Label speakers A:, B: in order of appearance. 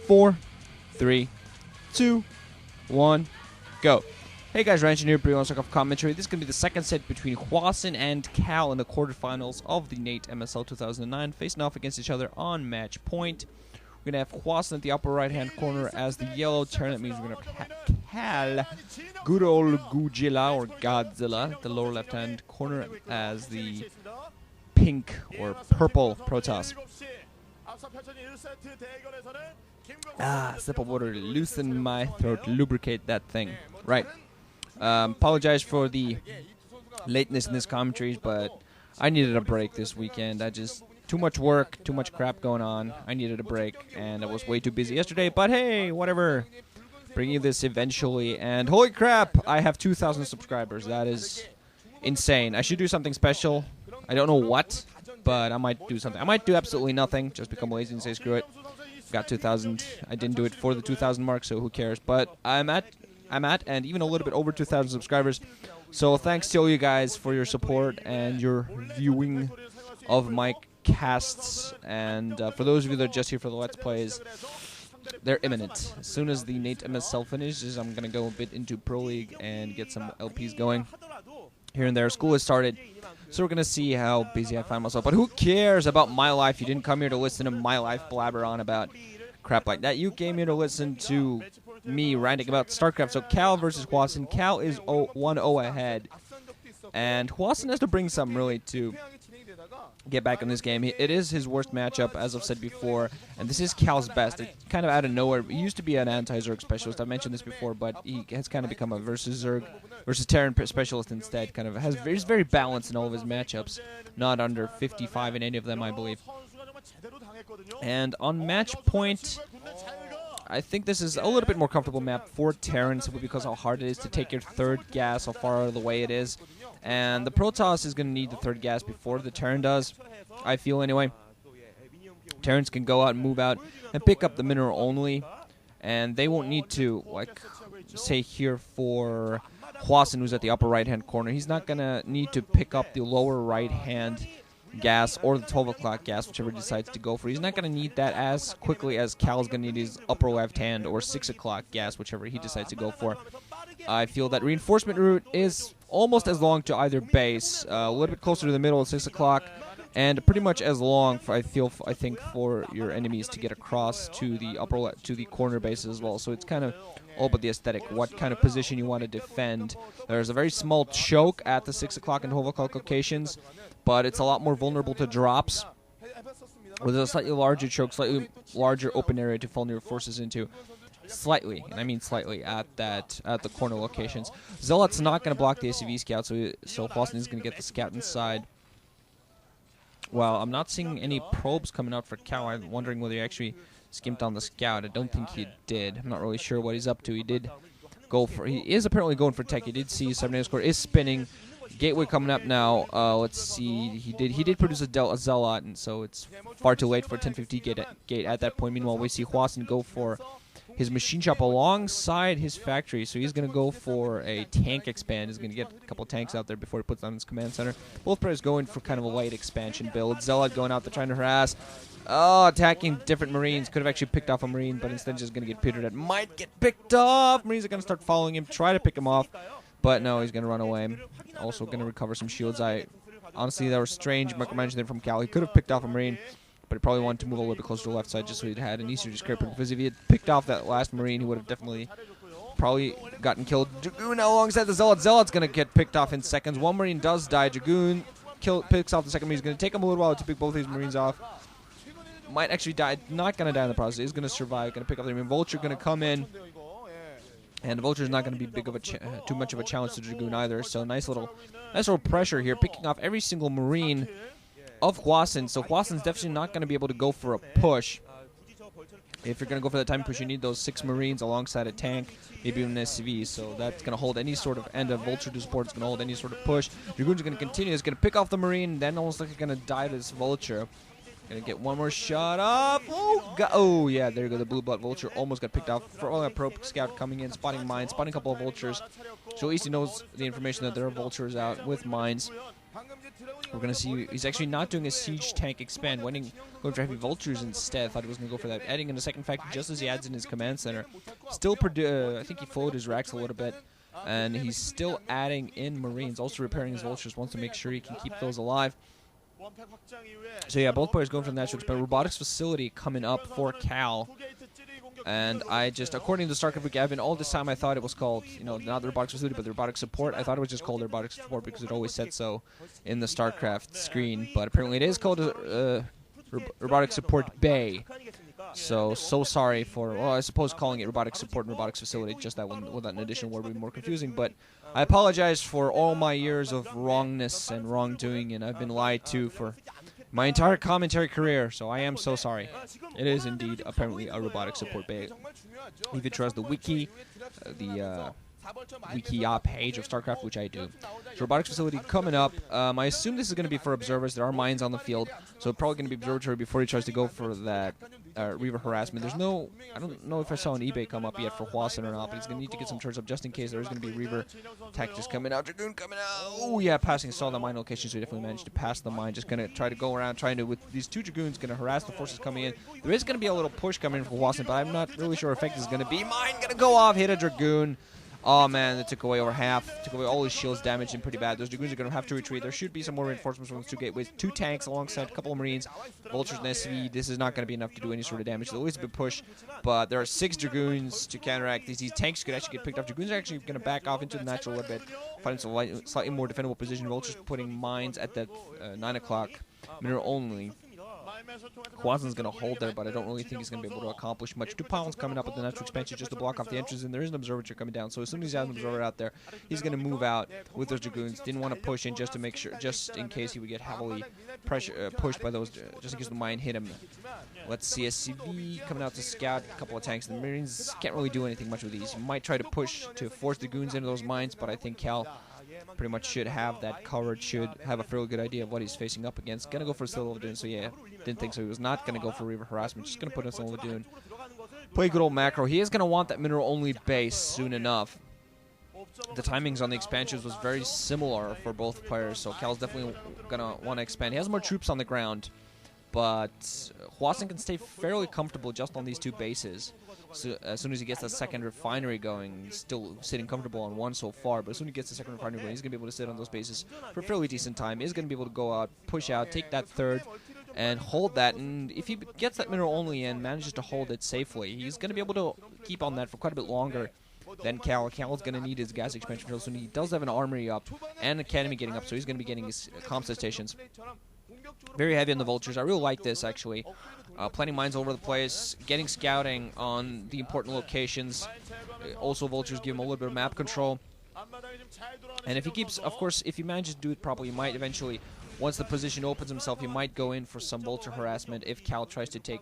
A: 4, 3, 2, 1, go. Hey guys, Ranch here, Brian Off commentary. This is going to be the second set between Hwasin and Kal in the quarterfinals of the Nate MSL 2009, facing off against each other on match point. We're going to have Hwasin at the upper right-hand corner as the yellow terran. That means we're going to have Kal, good old Gujila or Godzilla, the lower left-hand corner as the pink or purple protoss. Sip of water to loosen my throat, lubricate that thing. Right. Apologize for the lateness in this commentary, but I needed a break this weekend. Too much work, too much crap going on. I needed a break, and I was way too busy yesterday, but hey, whatever. Bringing you this eventually, and holy crap, I have 2,000 subscribers. That is insane. I should do something special. I don't know what, but I might do something. I might do absolutely nothing, just become lazy and say screw it. Got 2,000. I didn't do it for the 2,000 mark, so who cares? But I'm at and even a little bit over 2,000 subscribers. So thanks to all you guys for your support and your viewing of my casts. And for those of you that are just here for the Let's Plays, they're imminent. As soon as the Nate MSL finishes, I'm going to go a bit into Pro League and get some LPs going here and there. School has started, so we're going to see how busy I find myself. But who cares about my life? You didn't come here to listen to my life blabber on about crap like that. You came here to listen to me ranting about StarCraft. So Kal versus Hwasin. Kal is 1-0 ahead, and Hwasin has to bring something really to get back in this game. It is his worst matchup, as I've said before, and this is Kal's best. It kind of out of nowhere. He used to be an anti-Zerg specialist. I've mentioned this before, but he has kind of become a versus Terran specialist instead. Kind of he's very balanced in all of his matchups. Not under 55 in any of them, I believe. And on match point, I think this is a little bit more comfortable map for Terran, simply because how hard it is to take your third gas, how far out of the way it is. And the Protoss is going to need the third gas before the Terran does, I feel anyway. Terrans can go out and move out and pick up the mineral only, and they won't need to, like, say here for Hwasin, who's at the upper right-hand corner. He's not going to need to pick up the lower right-hand gas or the 12 o'clock gas, whichever he decides to go for. He's not going to need that as quickly as Kal's going to need his upper left hand or 6 o'clock gas, whichever he decides to go for. I feel that reinforcement route is almost as long to either base, a little bit closer to the middle at 6 o'clock, and pretty much as long, I think, for your enemies to get across to the corner bases as well. So it's kind of all about the aesthetic, what kind of position you want to defend. There's a very small choke at the 6 o'clock and 12 o'clock locations, but it's a lot more vulnerable to drops, with a slightly larger choke, slightly larger open area to funnel your forces into. Slightly, and I mean slightly, at the corner locations. Zealot's not going to block the ACV scout, so Hwasin is going to get the scout inside. Well, I'm not seeing any probes coming out for Kal. I'm wondering whether he actually skimped on the scout. I don't think he did. I'm not really sure what he's up to. He is apparently going for tech. He did see 7 score is spinning. Gateway coming up now. Let's see. He did produce a Zealot, and so it's far too late for 1050 gate at that point. Meanwhile, we see Hwasin go for his machine shop alongside his factory, so he's going to go for a tank expand. He's going to get a couple tanks out there before he puts on his command center. Both players going for kind of a light expansion build. Zealot going out there trying to harass. Oh, attacking different Marines. Could have actually picked off a Marine, but instead just going to get petered at. Might get picked off. Marines are going to start following him, try to pick him off, but no, he's going to run away. Also going to recover some shields. Honestly, that was strange micromanagement there from Kal. He could have picked off a Marine, but he probably wanted to move a little bit closer to the left side just so he'd had an easier discrepancy. Because if he had picked off that last Marine, he would have definitely probably gotten killed. Dragoon now alongside the Zealot. Zealot's going to get picked off in seconds. One Marine does die. Dragoon picks off the second Marine. He's going to take him a little while to pick both these Marines off. Might actually die. Not going to die in the process. He's going to survive. Going to pick up the Marine. Vulture going to come in. And Vulture's not going to be too much of a challenge to Dragoon either. So nice little pressure here. Picking off every single Marine of Hwasin. So Hwasin's definitely not going to be able to go for a push. If you're going to go for that time push, you need those 6 Marines alongside a tank, maybe even an SCV. So that's going to hold any sort of, and a Vulture to support is going to hold any sort of push. Dragoon's going to continue. He's going to pick off the Marine, then almost like he's going to die to this Vulture. Going to get one more shot off. Oh, God. Oh, yeah, there you go. The Blue Blood Vulture almost got picked off. For all that probe scout coming in, spotting mines, spotting a couple of Vultures. So at least he knows the information that there are Vultures out with mines. We're going to see he's actually not doing a siege tank expand, going for heavy vultures instead. Thought he was going to go for that. Adding in a second factory just as he adds in his command center. Still, I think he followed his racks a little bit. And he's still adding in marines, also repairing his vultures, wants to make sure he can keep those alive. So yeah, both players going for the natural expand. Robotics facility coming up for Kal. And I just, according to the StarCraft Wiki, all this time I thought it was called, you know, not the robotics facility, but the robotics support. I thought it was just called the robotics support because it always said so in the StarCraft screen. But apparently it is called robotics support bay. So sorry for, well, I suppose calling it robotics support and robotics facility, just that one without an additional word would be more confusing. But I apologize for all my years of wrongness and wrongdoing, and I've been lied to for my entire commentary career, so I am so sorry. It is indeed apparently a robotic support bay. If you trust the wiki, the Wikia page of StarCraft, which I do. So robotics facility coming up. I assume this is going to be for observers. There are mines on the field, so probably going to be observatory before he tries to go for that Reaver harassment. There's no, I don't know if I saw an eBay come up yet for Hwasin or not, but he's going to need to get some turrets up just in case there is going to be Reaver tech just coming out. Dragoon coming out. Oh yeah, passing. Saw the mine location, so he definitely managed to pass the mine. Just going to try to go around, trying to, with these two Dragoons, going to harass the forces coming in. There is going to be a little push coming in for Hwasin, but I'm not really sure effect is going to be. Mine going to go off, hit a Dragoon. Oh man, that took away over half. Took away all his shields, damaged him pretty bad. Those Dragoons are going to have to retreat. There should be some more reinforcements from those two gateways. 2 tanks alongside a couple of Marines. Vultures and SV. This is not going to be enough to do any sort of damage. There's always a bit push, but there are 6 Dragoons to counteract. These tanks could actually get picked up. Dragoons are actually going to back off into the natural a little bit. Find some slightly more defendable position. Vultures putting mines at that 9 o'clock mineral only. Hwasin's going to hold there, but I don't really think he's going to be able to accomplish much. 2 pylons coming up with the natural expansion just to block off the entrance, and there is an observatory coming down. So as soon as he has an observer out there, he's going to move out with those Dragoons. Didn't want to push in just to make sure, just in case he would get heavily pushed by those, just in case the mine hit him. Let's see, SCV coming out to scout a couple of tanks. The Marines can't really do anything much with these. He might try to push to force the Dragoons into those mines, but I think Kal pretty much should have that coverage, should have a fairly good idea of what he's facing up against. Gonna go for Citadel of Dune, so yeah, didn't think so. He was not gonna go for Reaver harassment, just gonna put us on the Dune. Play good old macro. He is gonna want that mineral-only base soon enough. The timings on the expansions was very similar for both players, so Kal's definitely gonna want to expand. He has more troops on the ground, but Hwasin can stay fairly comfortable just on these 2 bases. So as soon as he gets that second refinery going, he's still sitting comfortable on 1 so far, but as soon as he gets the second refinery going, he's going to be able to sit on those bases for a fairly decent time. He's going to be able to go out, push out, take that 3rd, and hold that. And if he gets that mineral only and manages to hold it safely, he's going to be able to keep on that for quite a bit longer than Kal. Kal is going to need his gas expansion real soon. He does have an armory up and an academy getting up, so he's going to be getting his comsat stations. Very heavy on the vultures. I really like this, actually. Planting mines all over the place, getting scouting on the important locations. Also, vultures give him a little bit of map control. And if he keeps, of course, if he manages to do it properly, he might eventually, once the position opens himself, he might go in for some vulture harassment if Kal tries to take